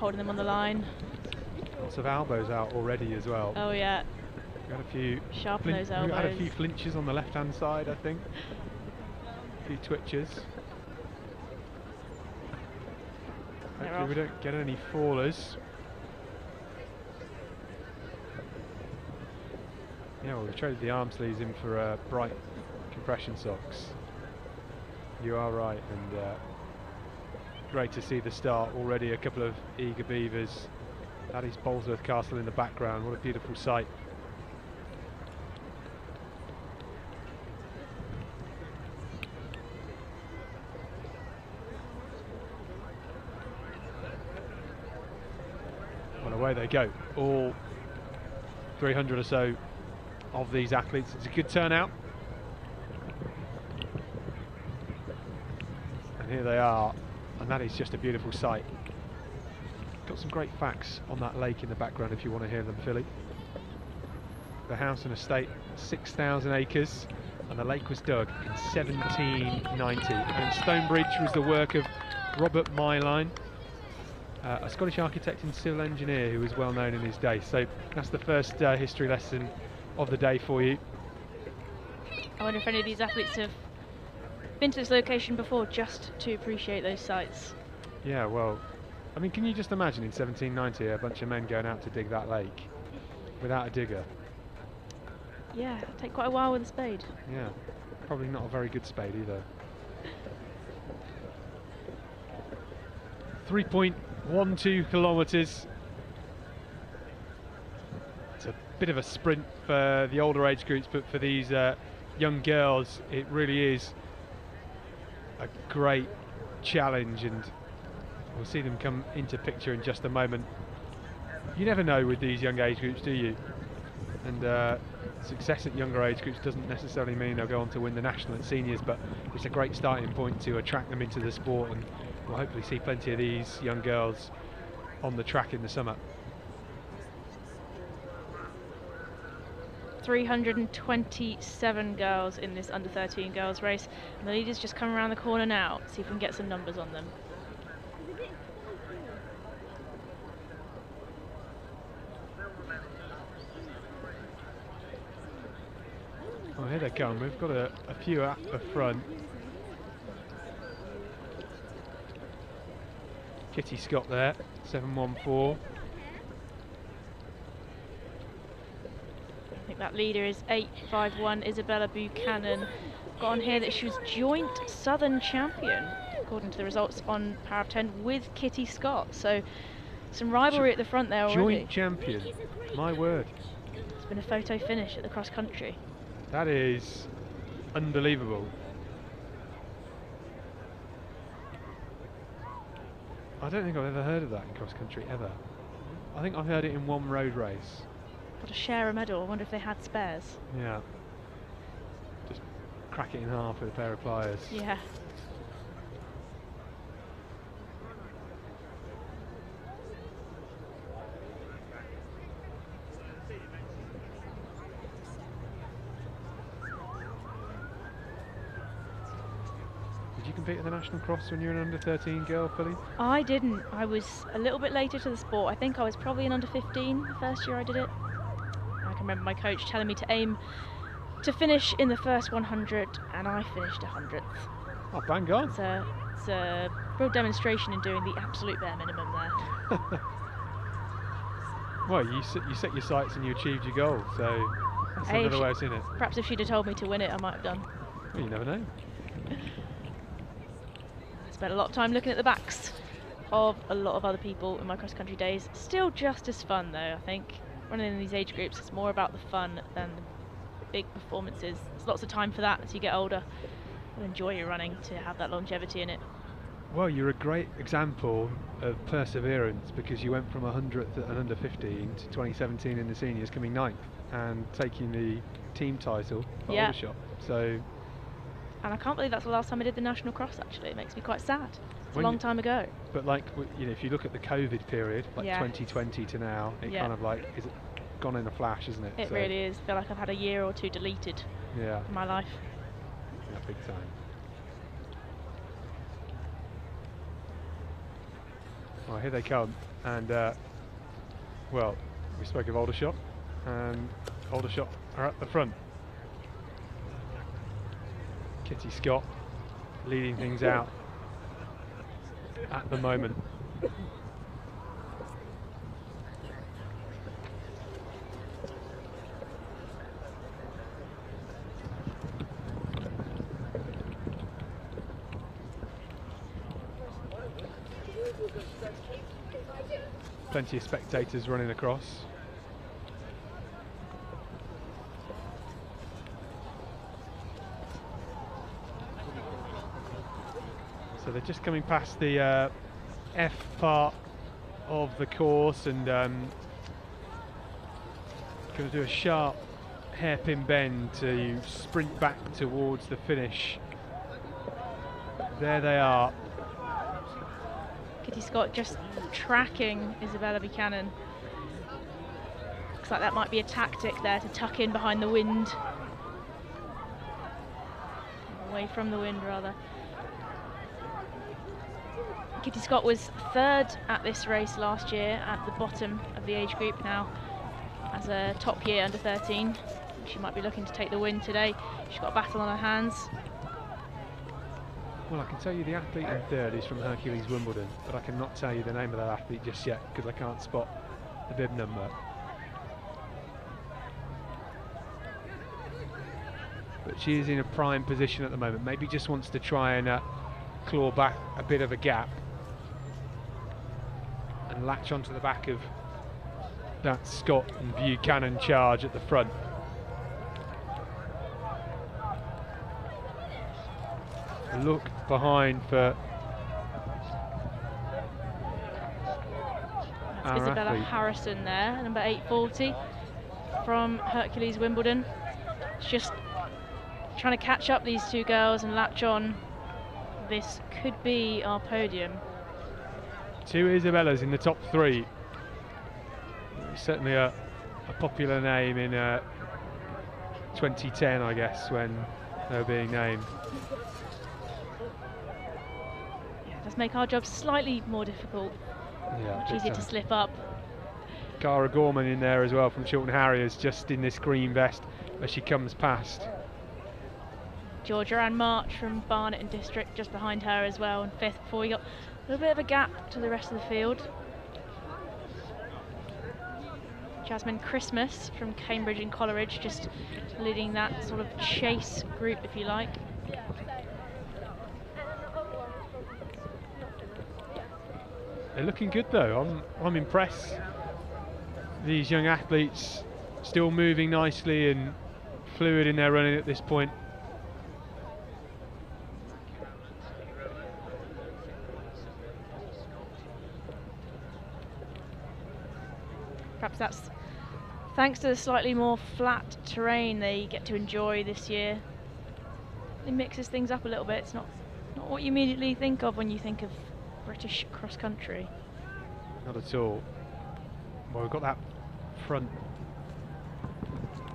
holding them on the line. Lots of elbows out already as well. Oh yeah. We had a few Sharpen those elbows. We had a few flinches on the left-hand side, I think. A few twitches. Hopefully we don't get any fallers. Yeah, well, we traded the arm sleeves in for bright compression socks. You are right, and great to see the start already. A couple of eager beavers. That is Bolesworth Castle in the background. What a beautiful sight. Well, away they go. All 300 or so of these athletes. It's a good turnout. And here they are, and that is just a beautiful sight. Got some great facts on that lake in the background if you want to hear them, Philly. The house and estate, 6,000 acres, and the lake was dug in 1790. And Stonebridge was the work of Robert Myline, a Scottish architect and civil engineer who was well known in his day. So that's the first history lesson of the day for you. I wonder if any of these athletes have been to this location before just to appreciate those sights. Yeah, well, I mean, can you just imagine in 1790 a bunch of men going out to dig that lake without a digger? Yeah, it'll take quite a while with a spade. Yeah, probably not a very good spade either. 3.12 kilometres. It's a bit of a sprint for the older age groups, but for these young girls, it really is a great challenge, and we'll see them come into picture in just a moment. You never know with these young age groups, do you? And success at younger age groups doesn't necessarily mean they'll go on to win the national at seniors, but it's a great starting point to attract them into the sport, and we'll hopefully see plenty of these young girls on the track in the summer. 327 girls in this under 13 girls race, and the leaders just come around the corner now. See if we can get some numbers on them. Oh, here they come. We've got a few at the front. Kitty Scott there, 714. I think that leader is 851 Isabella Buchanan. Got on here that she was joint Southern champion, according to the results on Power of 10, with Kitty Scott. So some rivalry at the front there already. Joint champion, my word. It's been a photo finish at the cross country. That is unbelievable. I don't think I've ever heard of that in cross country ever. I think I've heard it in one road race. Got to share a medal. I wonder if they had spares. Yeah. Just crack it in half with a pair of pliers. Yeah. Did you compete at the National Cross when you were an under 13 girl, Philly? I didn't. I was a little bit later to the sport. I think I was probably an under 15 the first year I did it. I can remember my coach telling me to aim to finish in the first 100, and I finished 100th. Oh, bang on. It's a real demonstration in doing the absolute bare minimum there. Well, you set your sights and you achieved your goal, so that's another way of seeing it. Perhaps if she'd have told me to win it, I might have done. Well, you never know. Spent a lot of time looking at the backs of a lot of other people in my cross-country days. Still just as fun though, I think. Running in these age groups, it's more about the fun than the big performances. There's lots of time for that as you get older. You enjoy your running to have that longevity in it. Well, you're a great example of perseverance, because you went from 100th at an under 15 to 2017 in the seniors, coming 9th and taking the team title for Aldershot. So. And I can't believe that's the last time I did the National Cross, actually. It makes me quite sad. It's a When long time ago. But like, you know, if you look at the COVID period, like Yeah. 2020 to now, it kind of like is gone in a flash, isn't it? It So, really is. I feel like I've had a year or two deleted yeah, from my life. yeah, big time. Well, here they come, and well, we spoke of Aldershot, and Aldershot are at the front. Kitty Scott leading things out at the moment. Plenty of spectators running across. So they're just coming past the F part of the course and going to do a sharp hairpin bend to sprint back towards the finish. There they are. Kitty Scott just tracking Isabella Buchanan. Looks like that might be a tactic there to tuck in behind the wind. Away from the wind, rather. Kitty Scott was third at this race last year at the bottom of the age group now as a top year under 13. She might be looking to take the win today. She's got a battle on her hands. Well, I can tell you the athlete in third is from Hercules Wimbledon, but I cannot tell you the name of that athlete just yet because I can't spot the bib number. But she is in a prime position at the moment. Maybe just wants to try and claw back a bit of a gap and latch onto the back of that Scott and Buchanan charge at the front. Look behind for Isabella athlete. Harrison there, number 840 from Hercules Wimbledon. She's just trying to catch up these two girls and latch on. This could be our podium. Two Isabellas in the top three. Certainly a popular name in 2010, I guess, when they were being named. Does make our job slightly more difficult. Yeah, much easier to slip up. Cara Gorman in there as well from Chiltern Harriers, just in this green vest as she comes past. Georgia Ann March from Barnet and District just behind her as well in fifth, before we got a little bit of a gap to the rest of the field. Jasmine Christmas from Cambridge and Coleridge just leading that sort of chase group, if you like. They're looking good though. I'm impressed. These young athletes still moving nicely and fluid in their running at this point. Perhaps that's thanks to the slightly more flat terrain they get to enjoy this year. It mixes things up a little bit. It's not what you immediately think of when you think of British cross country. Not at all. Well, we've got that front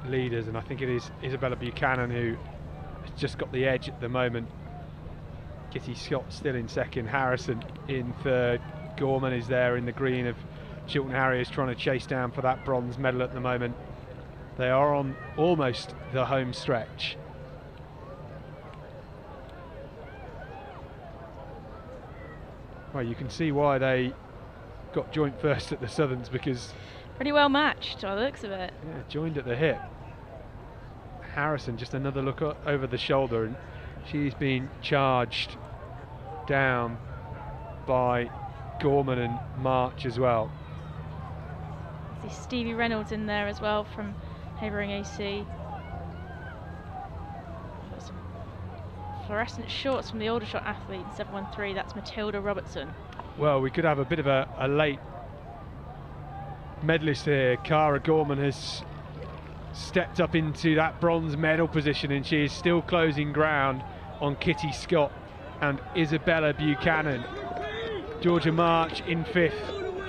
leaders, and I think it is Isabella Buchanan who has just got the edge at the moment. Kitty Scott still in second, Harrison in third. Gorman is there in the green of Chiltern Harriers, trying to chase down for that bronze medal at the moment. They are on almost the home stretch. Well, you can see why they got joint first at the Southerns, because pretty well matched by the looks of it. yeah, joined at the hip. Harrison just another look over the shoulder, and she's been charged down by Gorman and March as well. See Stevie Reynolds in there as well from Havering AC. Some fluorescent shorts from the Aldershot athlete in 713. That's Matilda Robertson. Well, we could have a bit of a late medalist here. Cara Gorman has stepped up into that bronze medal position, and she is still closing ground on Kitty Scott and Isabella Buchanan. Georgia March in fifth,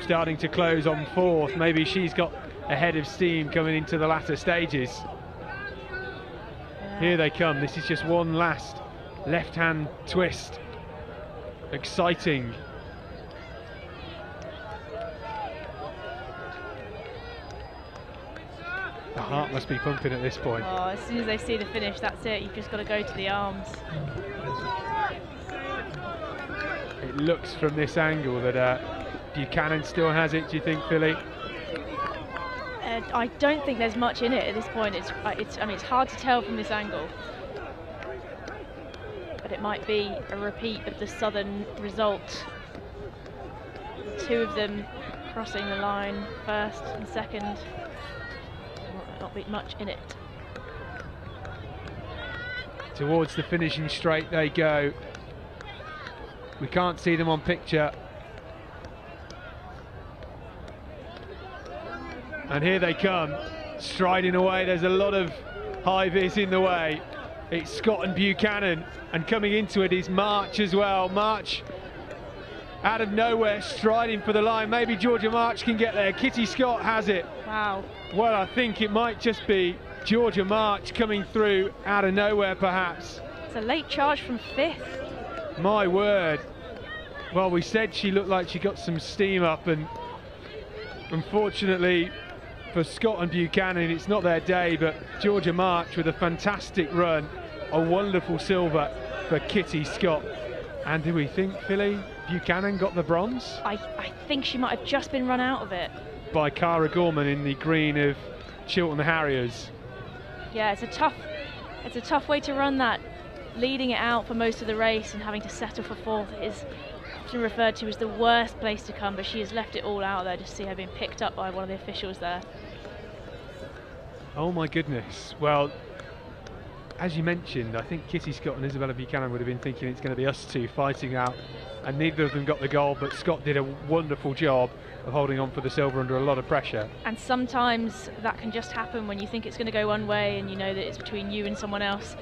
starting to close on fourth. Maybe she's got a head of steam coming into the latter stages. Here they come. This is just one last left-hand twist. Exciting. The heart must be pumping at this point. Oh, as soon as they see the finish, that's it. You've just got to go to the arms. It looks from this angle that Buchanan still has it, do you think, Philly? I don't think there's much in it at this point. I mean, it's hard to tell from this angle. But it might be a repeat of the Southern result. The two of them crossing the line first and second. There might not be much in it. Towards the finishing straight they go. We can't see them on picture. And here they come, striding away. There's a lot of high vis in the way. It's Scott and Buchanan, and coming into it is March as well. March out of nowhere, striding for the line. Maybe Georgia March can get there. Kitty Scott has it. Wow. Well, I think it might just be Georgia March coming through out of nowhere, perhaps. It's a late charge from 5th. My word. Well, we said she looked like she got some steam up, and unfortunately for Scott and Buchanan, it's not their day, but Georgia March with a fantastic run, a wonderful silver for Kitty Scott. And do we think, Philly, Buchanan got the bronze? I think she might have just been run out of it. By Cara Gorman in the green of Chiltern Harriers. Yeah, it's a tough way to run that. Leading it out for most of the race and having to settle for 4th is often referred to as the worst place to come, but she has left it all out there. Just see her being picked up by one of the officials there. Oh my goodness. Well, as you mentioned, I think Kitty Scott and Isabella Buchanan would have been thinking it's going to be us two fighting out, and neither of them got the goal, but Scott did a wonderful job of holding on for the silver under a lot of pressure. And sometimes that can just happen when you think it's going to go one way and you know that it's between you and someone else.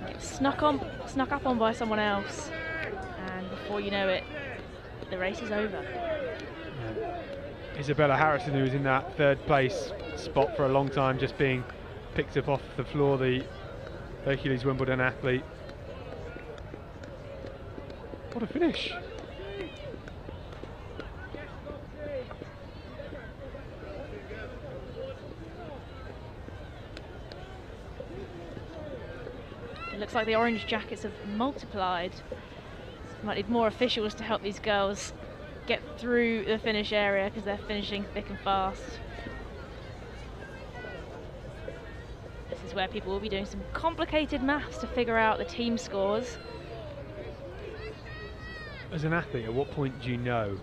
Get snuck up on by someone else, and before you know it, the race is over. Yeah. Isabella Harrison, who was in that 3rd place spot for a long time, just being picked up off the floor, the Hercules Wimbledon athlete. What a finish. It looks like the orange jackets have multiplied. Might need more officials to help these girls get through the finish area because they're finishing thick and fast. This is where people will be doing some complicated maths to figure out the team scores. As an athlete, at what point do you know